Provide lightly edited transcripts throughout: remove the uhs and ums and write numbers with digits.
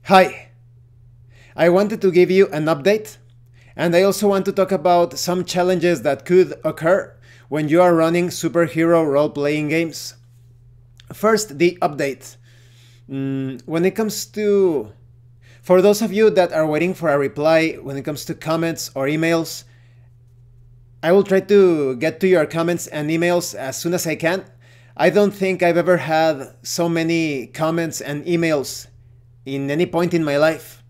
Hi, I wanted to give you an update, and I also want to talk about some challenges that could occur when you are running superhero role-playing games. First, the update. When it comes to... For those of you that are waiting for a reply when it comes to comments or emails, I will try to get to your comments and emails as soon as I can. I don't think I've ever had so many comments and emails in any point in my life.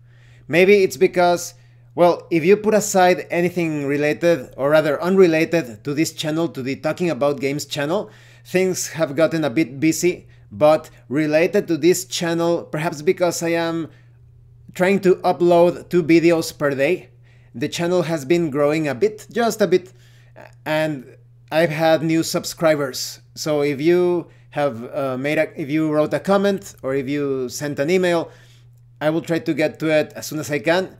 Maybe it's because, well, if you put aside anything related, or rather unrelated to this channel, to the Talking About Games channel, things have gotten a bit busy, but related to this channel, perhaps because I am trying to upload 2 videos per day, the channel has been growing a bit, just a bit, and I've had new subscribers. So if you have if you wrote a comment or if you sent an email, I will try to get to it as soon as I can.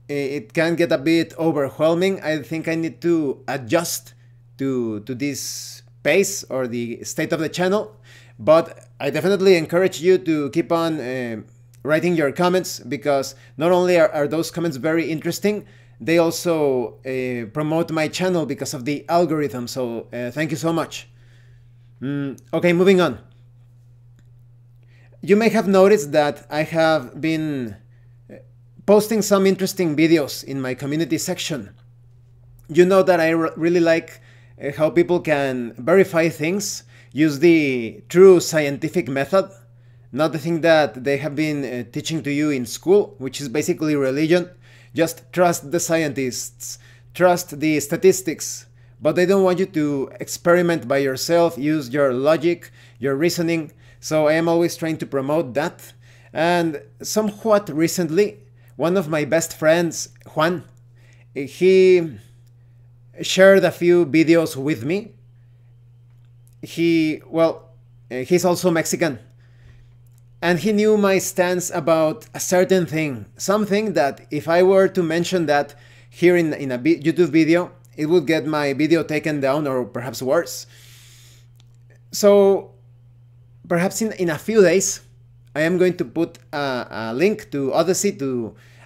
It can get a bit overwhelming. I think I need to adjust to this pace or the state of the channel, but I definitely encourage you to keep on writing your comments, because not only are those comments very interesting, they also promote my channel because of the algorithm, so thank you so much. Okay, moving on. You may have noticed that I have been posting some interesting videos in my community section. You know that I really like how people can verify things, use the true scientific method, not the thing that they have been teaching to you in school, which is basically religion. Just trust the scientists, trust the statistics, but they don't want you to experiment by yourself, use your logic, your reasoning. So I am always trying to promote that. And somewhat recently, one of my best friends, Juan, he shared a few videos with me. He's also Mexican. And he knew my stance about a certain thing. Something that if I were to mention that here in a YouTube video, it would get my video taken down, or perhaps worse. So perhaps in a few days, I am going to put a link to Odyssey.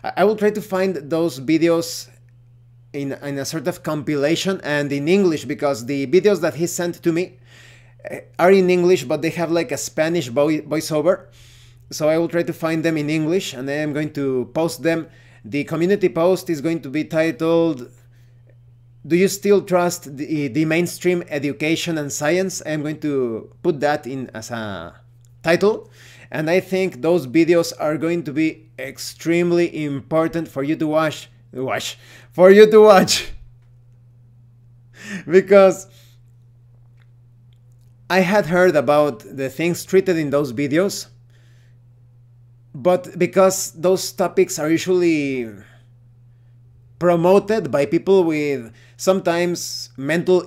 I will try to find those videos in a sort of compilation and in English, because the videos that he sent to me are in English, but they have like a Spanish voiceover. So I will try to find them in English, and I am going to post them. The community post is going to be titled, "Do you still trust the mainstream education and science?" I am going to put that in as a title. And I think those videos are going to be extremely important for you to watch. Because I had heard about the things treated in those videos, but because those topics are usually promoted by people with sometimes mental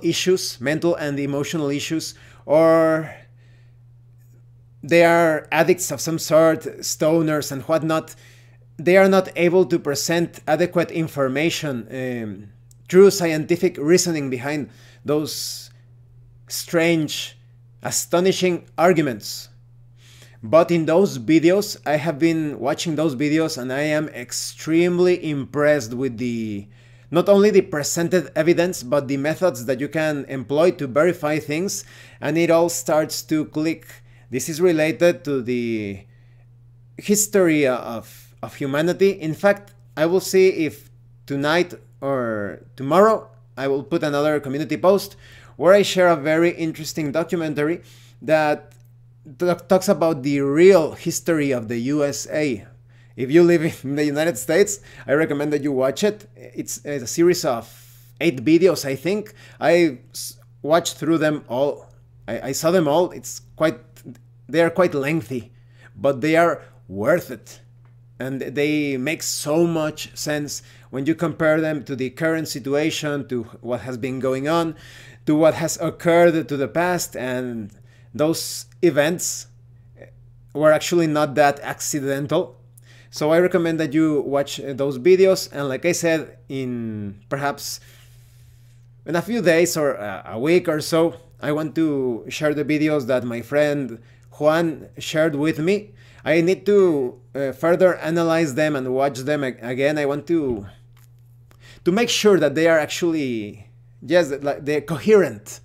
and emotional issues, or they are addicts of some sort, stoners and whatnot, they are not able to present adequate information, true scientific reasoning behind those strange, astonishing arguments. But in those videos, I have been watching those videos, and I am extremely impressed with not only the presented evidence, but the methods that you can employ to verify things, and it all starts to click. This is related to the history of humanity. In fact, I will see if tonight or tomorrow I will put another community post where I share a very interesting documentary that talks about the real history of the U.S.A. If you live in the United States, I recommend that you watch it. It's a series of 8 videos, I think. I watched through them all. I saw them all. They are quite lengthy, but they are worth it. And they make so much sense when you compare them to the current situation, to what has been going on, to what has occurred to the past, and those events were actually not that accidental. So I recommend that you watch those videos, and like I said, perhaps in a few days or a week or so, I want to share the videos that my friend Juan shared with me. I need to further analyze them and watch them again. I want to make sure that they are actually, yes, like they're coherent.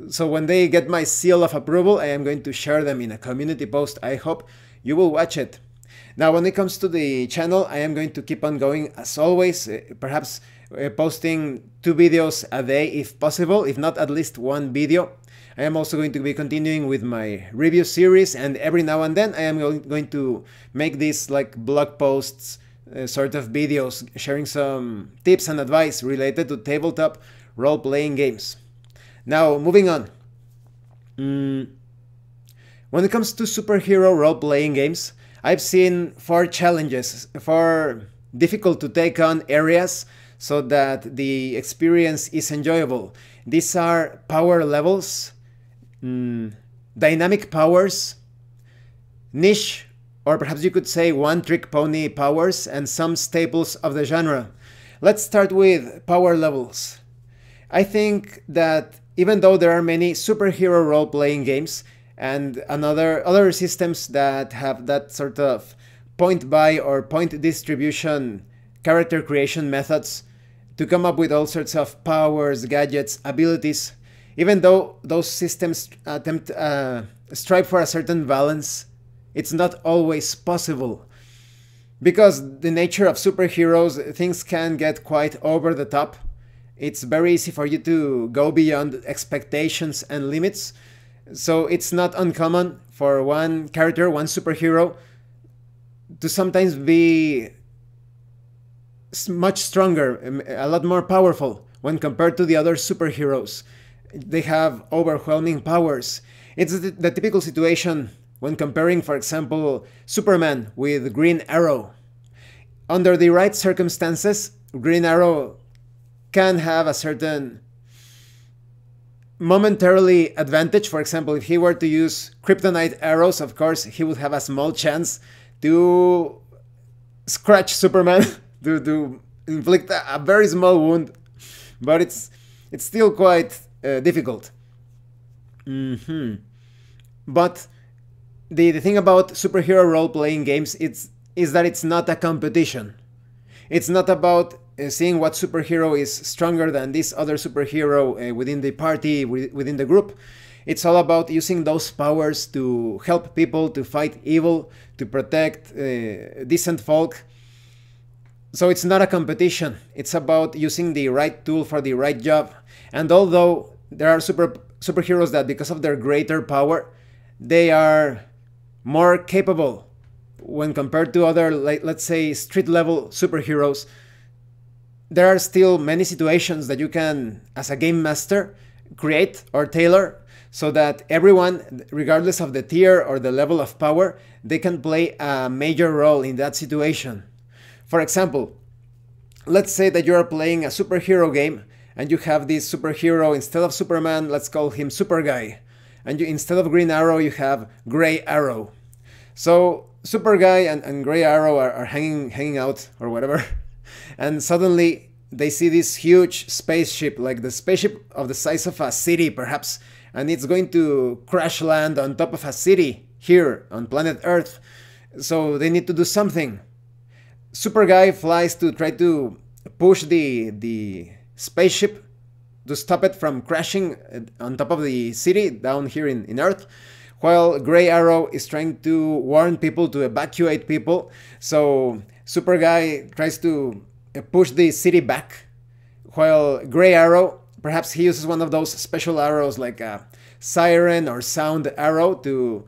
So when they get my seal of approval, I am going to share them in a community post. I hope you will watch it. Now, when it comes to the channel, I am going to keep on going as always, perhaps posting 2 videos a day if possible, if not at least 1 video. I am also going to be continuing with my review series, and every now and then I am going to make these like blog posts, sort of videos, sharing some tips and advice related to tabletop role-playing games. Now, moving on. When it comes to superhero role-playing games, I've seen 4 challenges, 4 difficult to take on areas so that the experience is enjoyable. These are power levels, dynamic powers, niche, or perhaps you could say one-trick pony powers, and some staples of the genre. Let's start with power levels. I think that even though there are many superhero role-playing games and other systems that have that sort of point buy or point distribution character creation methods to come up with all sorts of powers, gadgets, abilities, even though those systems strive for a certain balance, it's not always possible. Because the nature of superheroes, things can get quite over the top. It's very easy for you to go beyond expectations and limits. So it's not uncommon for one character, one superhero, to sometimes be much stronger, a lot more powerful when compared to the other superheroes. They have overwhelming powers. It's the typical situation when comparing, for example, Superman with Green Arrow. Under the right circumstances, Green Arrow can have a certain momentarily advantage. For example, if he were to use kryptonite arrows, of course, he would have a small chance to scratch Superman, to inflict a very small wound, but it's still quite difficult. But the thing about superhero role-playing games is that it's not a competition. It's not about seeing what superhero is stronger than this other superhero within the party, within the group. It's all about using those powers to help people, to fight evil, to protect decent folk. So it's not a competition. It's about using the right tool for the right job. And although there are superheroes that, because of their greater power, they are more capable when compared to other, like, let's say, street-level superheroes, there are still many situations that you can, as a game master, create or tailor so that everyone, regardless of the tier or the level of power, they can play a major role in that situation. For example, let's say that you are playing a superhero game and you have this superhero, instead of Superman, let's call him Super Guy. And instead of Green Arrow, you have Gray Arrow. So Super Guy and Gray Arrow are hanging out or whatever. And suddenly they see this huge spaceship, like the spaceship of the size of a city perhaps, and it's going to crash land on top of a city here on planet Earth. So they need to do something. Super Guy flies to try to push the spaceship to stop it from crashing on top of the city down here in Earth, while Gray Arrow is trying to warn people, to evacuate people. So Super Guy tries to push the city back, while Gray Arrow, perhaps he uses one of those special arrows like a siren or sound arrow,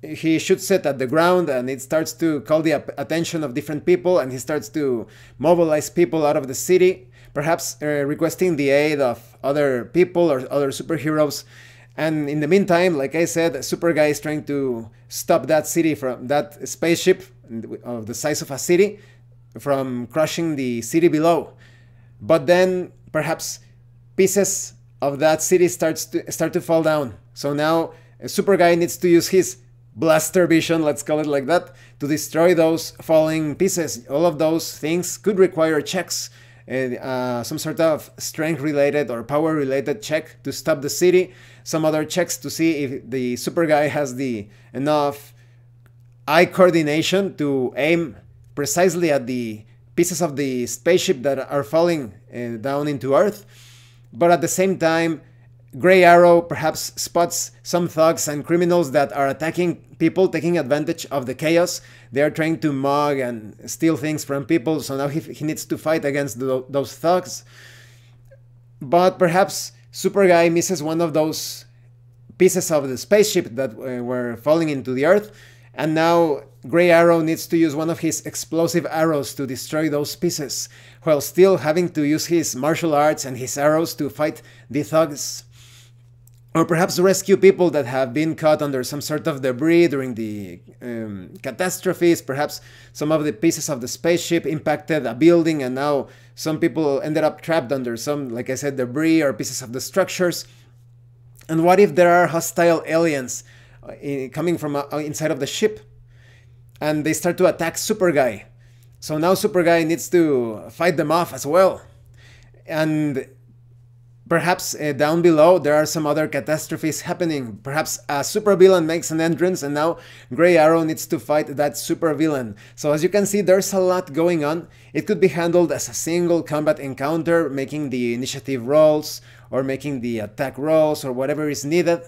he shoots it at the ground and it starts to call the attention of different people, and he starts to mobilize people out of the city, perhaps requesting the aid of other people or other superheroes. And in the meantime, like I said, Super Guy is trying to stop that city, from that spaceship of the size of a city, from crushing the city below. But then perhaps pieces of that city start to fall down. So now Super Guy needs to use his blaster vision, let's call it like that, to destroy those falling pieces. All of those things could require checks some sort of strength related or power related check to stop the city, some other checks to see if the super guy has the enough eye coordination to aim precisely at the pieces of the spaceship that are falling down into Earth. But at the same time, Grey Arrow perhaps spots some thugs and criminals that are attacking people, taking advantage of the chaos. They are trying to mug and steal things from people, so now he needs to fight against those thugs. But perhaps Super Guy misses one of those pieces of the spaceship that were falling into the Earth, and now Grey Arrow needs to use one of his explosive arrows to destroy those pieces, while still having to use his martial arts and his arrows to fight the thugs. Or perhaps rescue people that have been caught under some sort of debris during the catastrophes. Perhaps some of the pieces of the spaceship impacted a building and now some people ended up trapped under some, like I said, debris or pieces of the structures. And what if there are hostile aliens coming from inside of the ship and they start to attack Super Guy? So now Super Guy needs to fight them off as well. And perhaps down below there are some other catastrophes happening. Perhaps a supervillain makes an entrance and now Grey Arrow needs to fight that supervillain. So as you can see, there's a lot going on. It could be handled as a single combat encounter, making the initiative rolls or making the attack rolls or whatever is needed,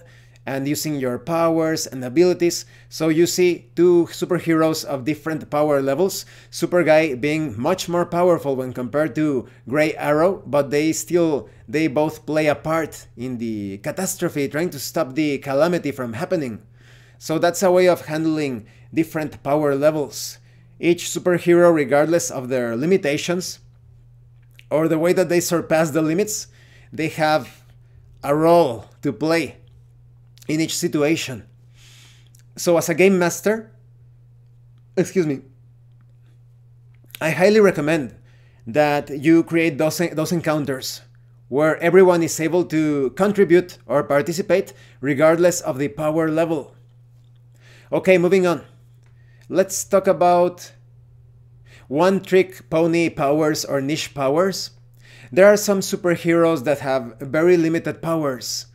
and using your powers and abilities. So you see two superheroes of different power levels, Super Guy being much more powerful when compared to Grey Arrow, but they both play a part in the catastrophe, trying to stop the calamity from happening. So that's a way of handling different power levels. Each superhero, regardless of their limitations or the way that they surpass the limits, they have a role to play in each situation. So as a game master, I highly recommend that you create those encounters where everyone is able to contribute or participate regardless of the power level. Okay, moving on. Let's talk about one-trick pony powers or niche powers. There are some superheroes that have very limited powers.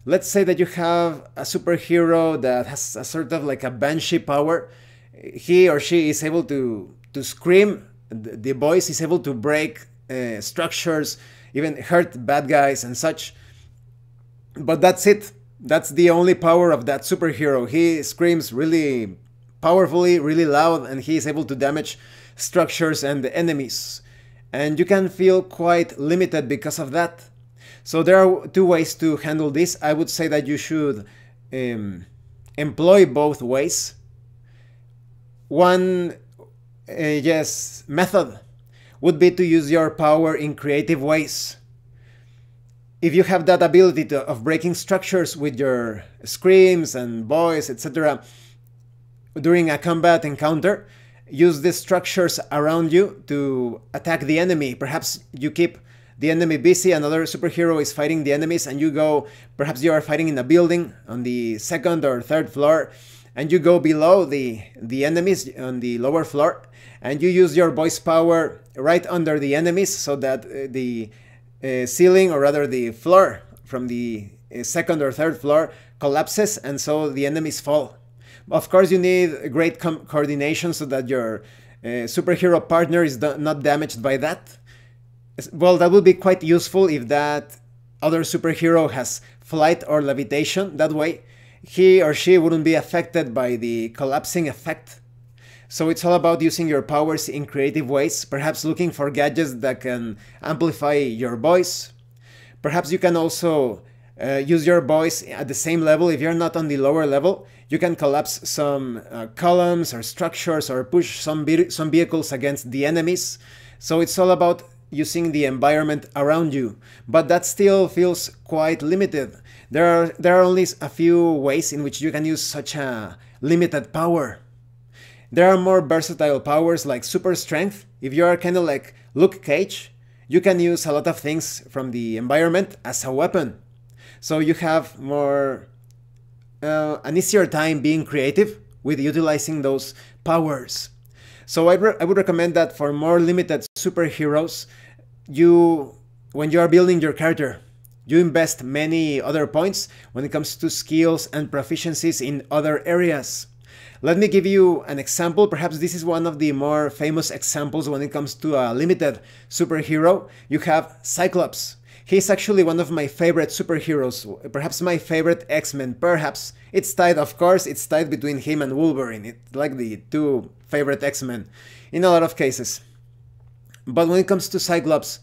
Let's say that you have a superhero that has a sort of like a banshee power. He or she is able to scream, the voice is able to break structures, even hurt bad guys and such. But that's it. That's the only power of that superhero. He screams really powerfully, really loud, and he is able to damage structures and enemies. And you can feel quite limited because of that. So there are two ways to handle this. I would say that you should employ both ways. One method would be to use your power in creative ways. If you have that ability of breaking structures with your screams and voice, etc., during a combat encounter, use the structures around you to attack the enemy. Perhaps you keep the enemy busy, another superhero is fighting the enemies, and you go, perhaps you are fighting in a building on the second or third floor, and you go below the enemies on the lower floor, and you use your voice power right under the enemies so that the ceiling, or rather the floor from the second or third floor collapses, and so the enemies fall. Of course, you need great coordination so that your superhero partner is not damaged by that. Well, that would be quite useful if that other superhero has flight or levitation. That way, he or she wouldn't be affected by the collapsing effect. So it's all about using your powers in creative ways, perhaps looking for gadgets that can amplify your voice. Perhaps you can also use your voice at the same level. If you're not on the lower level, you can collapse some columns or structures or push some vehicles against the enemies. So it's all about using the environment around you, but that still feels quite limited. There are only a few ways in which you can use such a limited power. There are more versatile powers like super strength. If you are kind of like Luke Cage, you can use a lot of things from the environment as a weapon. So you have more an easier time being creative with utilizing those powers. So I would recommend that for more limited superheroes, you when you are building your character, you invest many other points when it comes to skills and proficiencies in other areas. Let me give you an example. Perhaps this is one of the more famous examples when it comes to a limited superhero. You have Cyclops. He's actually one of my favorite superheroes, perhaps my favorite X-Men. Perhaps it's tied, of course, it's tied between him and Wolverine. It's like the two favorite X-Men in a lot of cases. But when it comes to Cyclops,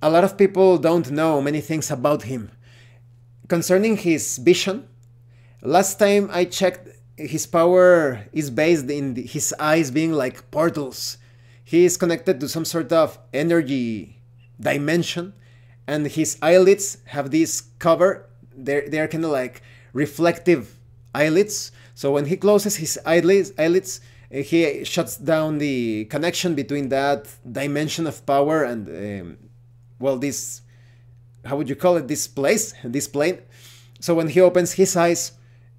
a lot of people don't know many things about him. Concerning his vision, last time I checked, his power is based in his eyes being like portals. He is connected to some sort of energy dimension, and his eyelids have this cover. They're kind of like reflective eyelids. So when he closes his eyelids, he shuts down the connection between that dimension of power and well, this, how would you call it, this plane. So when he opens his eyes,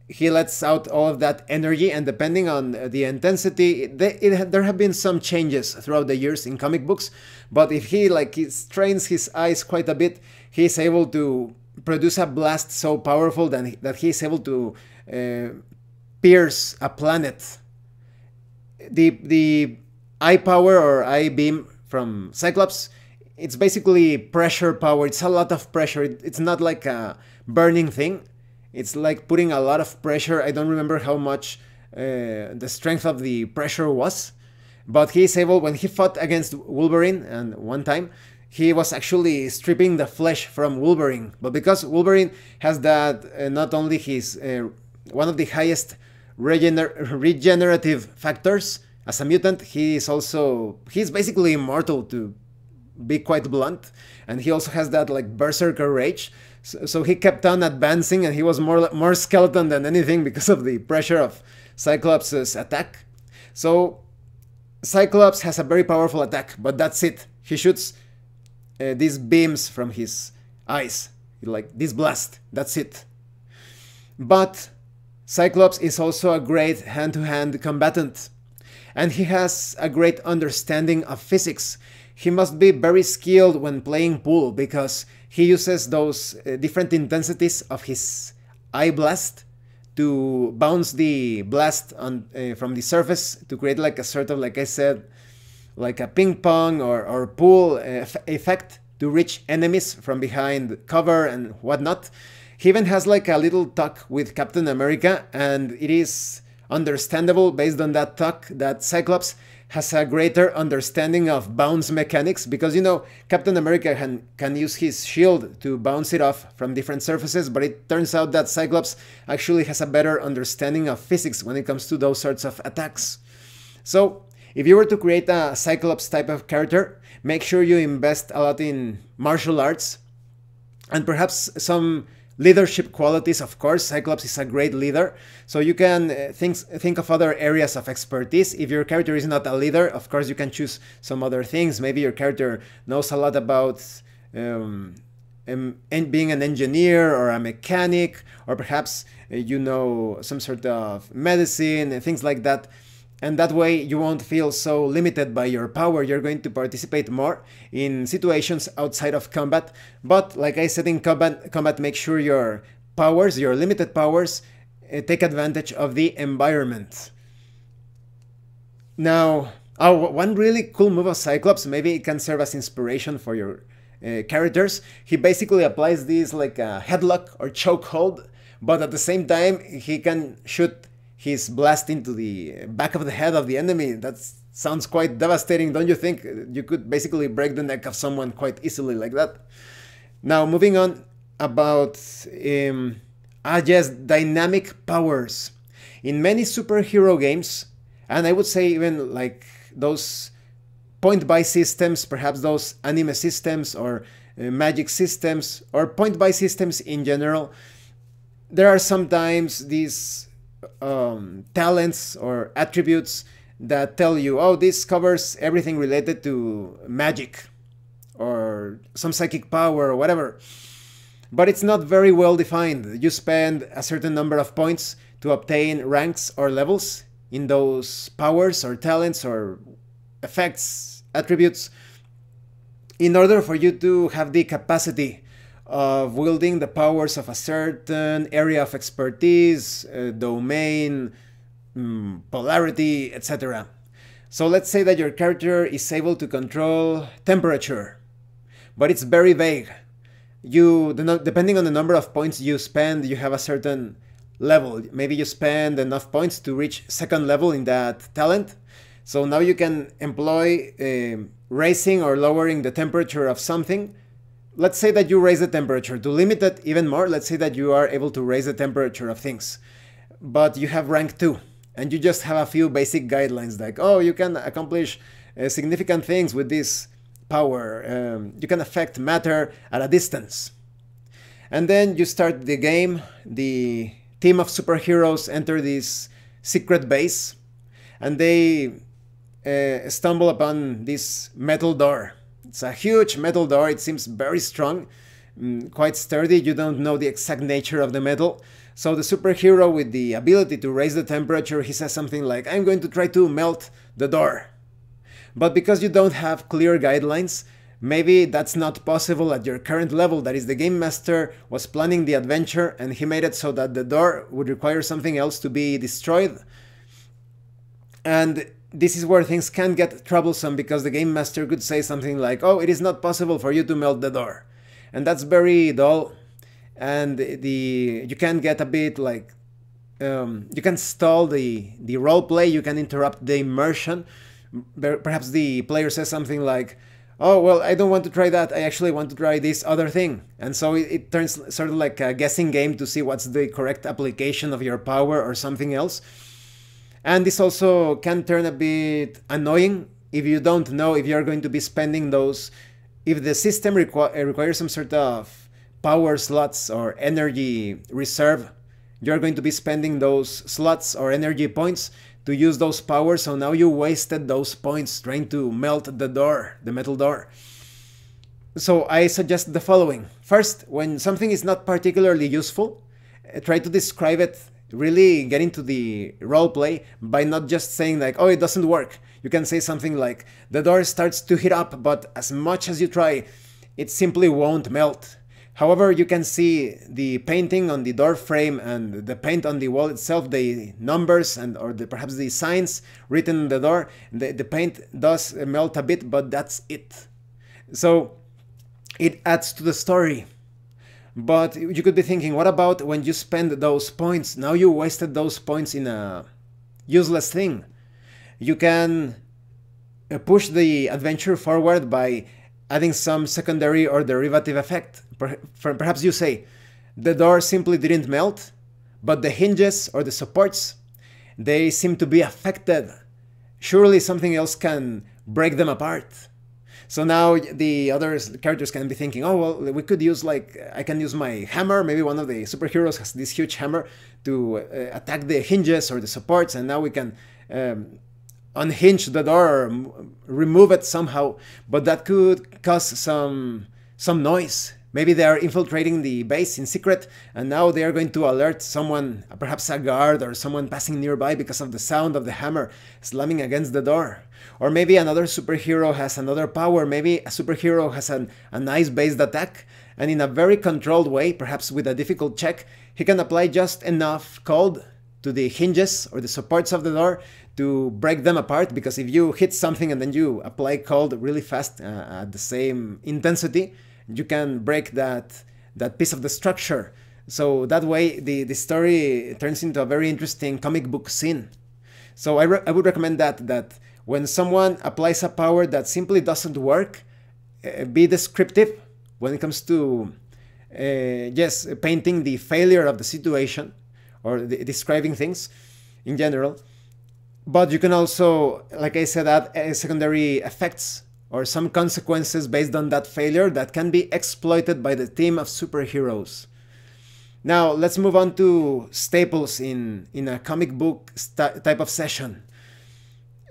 he lets out all of that energy, and depending on the intensity, there have been some changes throughout the years in comic books, but if he strains his eyes quite a bit, he's able to produce a blast so powerful that he's able to pierce a planet. The eye power or eye beam from Cyclops, it's basically pressure power. It's a lot of pressure. It's not like a burning thing. It's like putting a lot of pressure. I don't remember how much the strength of the pressure was, but he's able, when he fought against Wolverine, and one time, he was actually stripping the flesh from Wolverine. But because Wolverine has that, not only his one of the highest regenerative factors as a mutant, he's basically immortal, to be quite blunt, and he also has that like berserker rage. So he kept on advancing, and he was more skeleton than anything because of the pressure of Cyclops' attack. So Cyclops has a very powerful attack, but that's it. He shoots these beams from his eyes, like this blast. That's it. But Cyclops is also a great hand-to-hand combatant, and he has a great understanding of physics. He must be very skilled when playing pool, because he uses those different intensities of his eye blast to bounce the blast on from the surface to create like a sort of, like I said, like a ping pong or pool effect to reach enemies from behind cover and whatnot. He even has like a little talk with Captain America, and it is understandable based on that talk that Cyclops has a greater understanding of bounce mechanics, because, you know, Captain America can use his shield to bounce it off from different surfaces, but it turns out that Cyclops actually has a better understanding of physics when it comes to those sorts of attacks. So if you were to create a Cyclops type of character, make sure you invest a lot in martial arts and perhaps some leadership qualities. Of course, Cyclops is a great leader, so you can think of other areas of expertise. If your character is not a leader, of course you can choose some other things. Maybe your character knows a lot about being an engineer or a mechanic, or perhaps you know some sort of medicine and things like that. And that way you won't feel so limited by your power. You're going to participate more in situations outside of combat. But like I said, in combat, make sure your powers, your limited powers, take advantage of the environment. Now, one really cool move of Cyclops, maybe it can serve as inspiration for your characters. He basically applies this like a headlock or chokehold, but at the same time he can shoot his blast into the back of the head of the enemy. That sounds quite devastating, don't you think? You could basically break the neck of someone quite easily like that. Now, moving on about yes, dynamic powers. In many superhero games, and I would say even like those point-buy systems, perhaps those anime systems or magic systems or point-buy systems in general, there are sometimes these talents or attributes that tell you, oh, this covers everything related to magic or some psychic power or whatever. But it's not very well defined. You spend a certain number of points to obtain ranks or levels in those powers or talents or effects, attributes. in order for you to have the capacity of wielding the powers of a certain area of expertise, domain, polarity, etc. So let's say that your character is able to control temperature, but it's very vague. Depending on the number of points you spend, you have a certain level. Maybe you spend enough points to reach second level in that talent. So now you can employ raising or lowering the temperature of something. Let's say that you raise the temperature. To limit it even more, let's say that you are able to raise the temperature of things. But you have rank 2, and you just have a few basic guidelines like, oh, you can accomplish significant things with this power. You can affect matter at a distance. And then you start the game. The team of superheroes enter this secret base, and they stumble upon this metal door. It's a huge metal door. It seems very strong, quite sturdy. You don't know the exact nature of the metal. So the superhero with the ability to raise the temperature, he says something like, I'm going to try to melt the door. But because you don't have clear guidelines, maybe that's not possible at your current level. That is, the game master was planning the adventure and he made it so that the door would require something else to be destroyed. And this is where things can get troublesome, because the game master could say something like, oh, it is not possible for you to melt the door. And that's very dull. And you can get a bit like, you can stall the role play, you can interrupt the immersion. Perhaps the player says something like, oh, well, I don't want to try that, I actually want to try this other thing. And so it turns sort of like a guessing game to see what's the correct application of your power or something else. And this also can turn a bit annoying if you don't know if you're going to be spending those, if the system requires some sort of power slots or energy reserve, you're going to be spending those slots or energy points to use those powers. So now you wasted those points trying to melt the door, the metal door. So I suggest the following. First, when something is not particularly useful, try to describe it. Really get into the role play by not just saying like, oh, it doesn't work. You can say something like, the door starts to heat up, but as much as you try, it simply won't melt. However, you can see the painting on the door frame and the paint on the wall itself, the numbers and perhaps the signs written on the door. The paint does melt a bit, but that's it. So it adds to the story. But you could be thinking, what about when you spend those points? Now you wasted those points in a useless thing. You can push the adventure forward by adding some secondary or derivative effect. Perhaps you say, the door simply didn't melt, but the hinges or the supports, they seem to be affected. Surely something else can break them apart. So now the other characters can be thinking, oh, well, we could use like, I can use my hammer. Maybe one of the superheroes has this huge hammer to attack the hinges or the supports, and now we can unhinge the door or remove it somehow. But that could cause some noise. Maybe they are infiltrating the base in secret, and now they are going to alert someone, perhaps a guard or someone passing nearby, because of the sound of the hammer slamming against the door. Or maybe another superhero has another power. Maybe a superhero has a nice-based attack, and in a very controlled way, perhaps with a difficult check, he can apply just enough cold to the hinges or the supports of the door to break them apart. Because if you hit something and then you apply cold really fast at the same intensity, you can break that piece of the structure. So that way the story turns into a very interesting comic book scene. So I would recommend that when someone applies a power that simply doesn't work, be descriptive when it comes to painting the failure of the situation or describing things in general. But you can also, like I said, add secondary effects or some consequences based on that failure that can be exploited by the team of superheroes. Now let's move on to staples in a comic book type of session.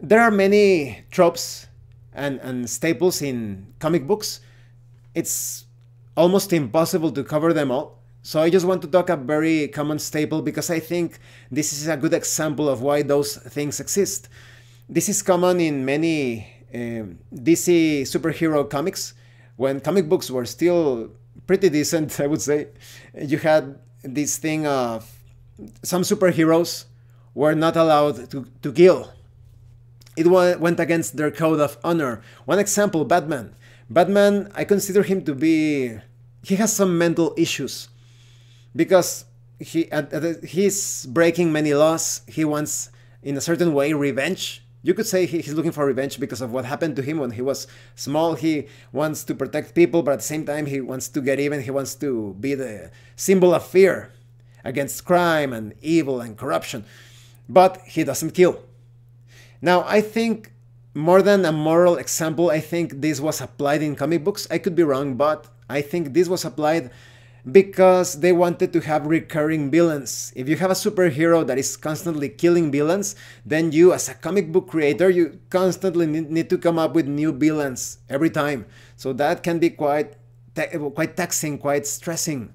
There are many tropes and staples in comic books. It's almost impossible to cover them all. So I just want to talk a very common staple because I think this is a good example of why those things exist. This is common in many DC superhero comics. when comic books were still pretty decent, I would say, you had this thing of some superheroes were not allowed to kill. It went against their code of honor. One example, Batman. Batman, I consider him to be... he has some mental issues because he's breaking many laws. He wants, in a certain way, revenge. You could say he's looking for revenge because of what happened to him when he was small. He wants to protect people, but at the same time, he wants to get even. He wants to be the symbol of fear against crime and evil and corruption. But he doesn't kill. Now, I think more than a moral example, I think this was applied in comic books. I could be wrong, but I think this was applied because they wanted to have recurring villains. If you have a superhero that is constantly killing villains, then you, as a comic book creator, you constantly need to come up with new villains every time. So that can be quite taxing, quite stressing.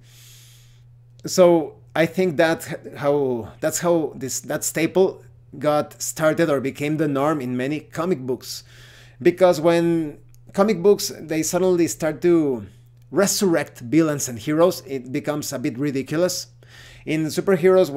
So I think that's how that staple got started or became the norm in many comic books. Because when comic books, they suddenly start to resurrect villains and heroes, it becomes a bit ridiculous. In superheroes,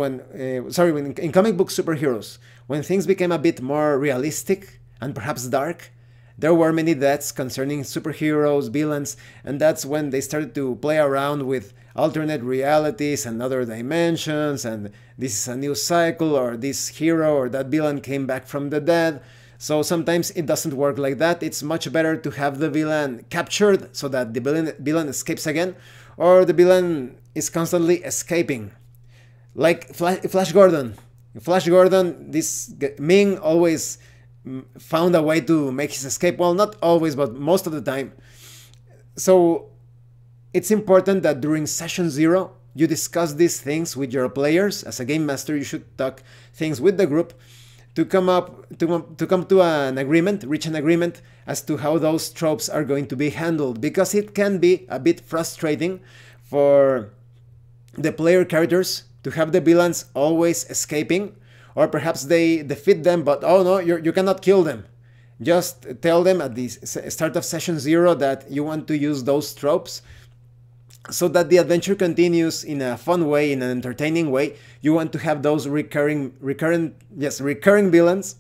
in comic book superheroes, when things became a bit more realistic and perhaps dark, there were many deaths concerning superheroes, villains, and that's when they started to play around with alternate realities and other dimensions, and this is a new cycle, or this hero or that villain came back from the dead. So sometimes it doesn't work like that. It's much better to have the villain captured so that the villain escapes again, or the villain is constantly escaping. Like Flash Gordon. Flash Gordon, this Ming always found a way to make his escape. Well, not always, but most of the time. So it's important that during session 0, you discuss these things with your players. As a game master, you should talk things with the group to come to an agreement, reach an agreement as to how those tropes are going to be handled, because it can be a bit frustrating for the player characters to have the villains always escaping, or perhaps they defeat them, but oh no, you cannot kill them. Just tell them at the start of session 0 that you want to use those tropes so that the adventure continues in a fun way, in an entertaining way. You want to have those recurring villains,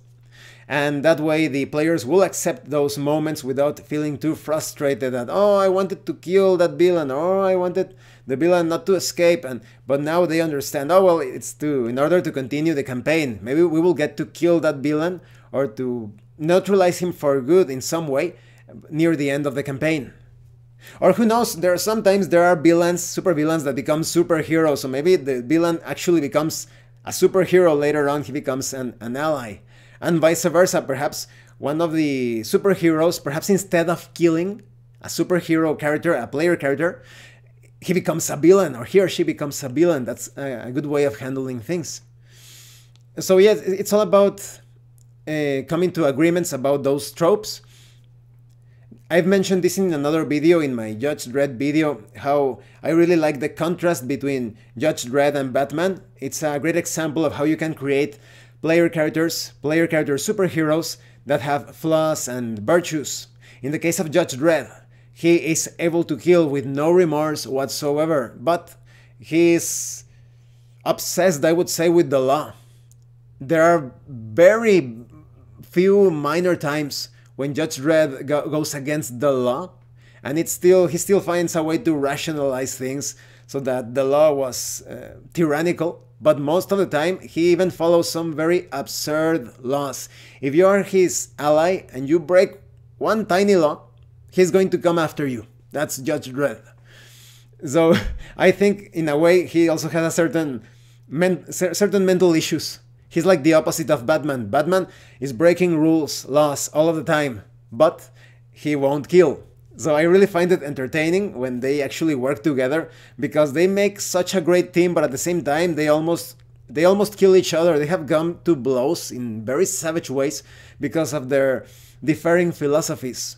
and that way the players will accept those moments without feeling too frustrated that, oh, I wanted to kill that villain, or I wanted the villain not to escape, but now they understand, oh well, it's in order to continue the campaign, maybe we will get to kill that villain or to neutralize him for good in some way near the end of the campaign. Or who knows, sometimes there are villains, super villains that become superheroes, so maybe the villain actually becomes a superhero later on, he becomes an ally. And vice versa, perhaps one of the superheroes, perhaps instead of killing a superhero character, a player character, he becomes a villain, or he or she becomes a villain. That's a good way of handling things. So yes, it's all about coming to agreements about those tropes. I've mentioned this in another video, in my Judge Dredd video, how I really like the contrast between Judge Dredd and Batman. It's a great example of how you can create player character superheroes that have flaws and virtues. In the case of Judge Dredd, he is able to kill with no remorse whatsoever, but he is obsessed, I would say, with the law. There are very few minor times when Judge Dredd goes against the law, and he still finds a way to rationalize things so that the law was tyrannical, but most of the time he even follows some very absurd laws. If you are his ally and you break one tiny law, he's going to come after you. That's Judge Dredd. So I think in a way he also has a certain mental issues. He's like the opposite of Batman. Batman is breaking rules, laws all of the time, but he won't kill. So I really find it entertaining when they actually work together, because they make such a great team, but at the same time they almost kill each other. They have gone to blows in very savage ways because of their differing philosophies.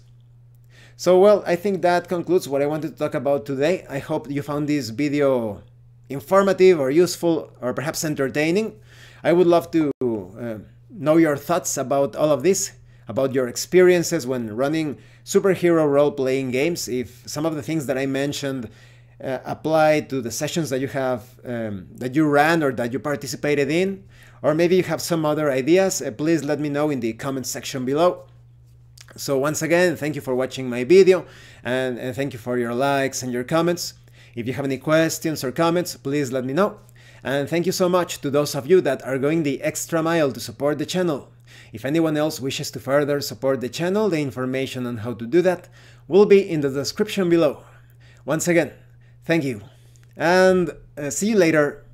So well, I think that concludes what I wanted to talk about today. I hope you found this video informative or useful or perhaps entertaining. I would love to know your thoughts about all of this. about your experiences when running superhero role-playing games, if some of the things that I mentioned apply to the sessions that you have, that you ran or that you participated in, or maybe you have some other ideas, please let me know in the comment section below. So once again, thank you for watching my video, and thank you for your likes and your comments. If you have any questions or comments, please let me know. And thank you so much to those of you that are going the extra mile to support the channel. If anyone else wishes to further support the channel, the information on how to do that will be in the description below. Once again, thank you, and see you later.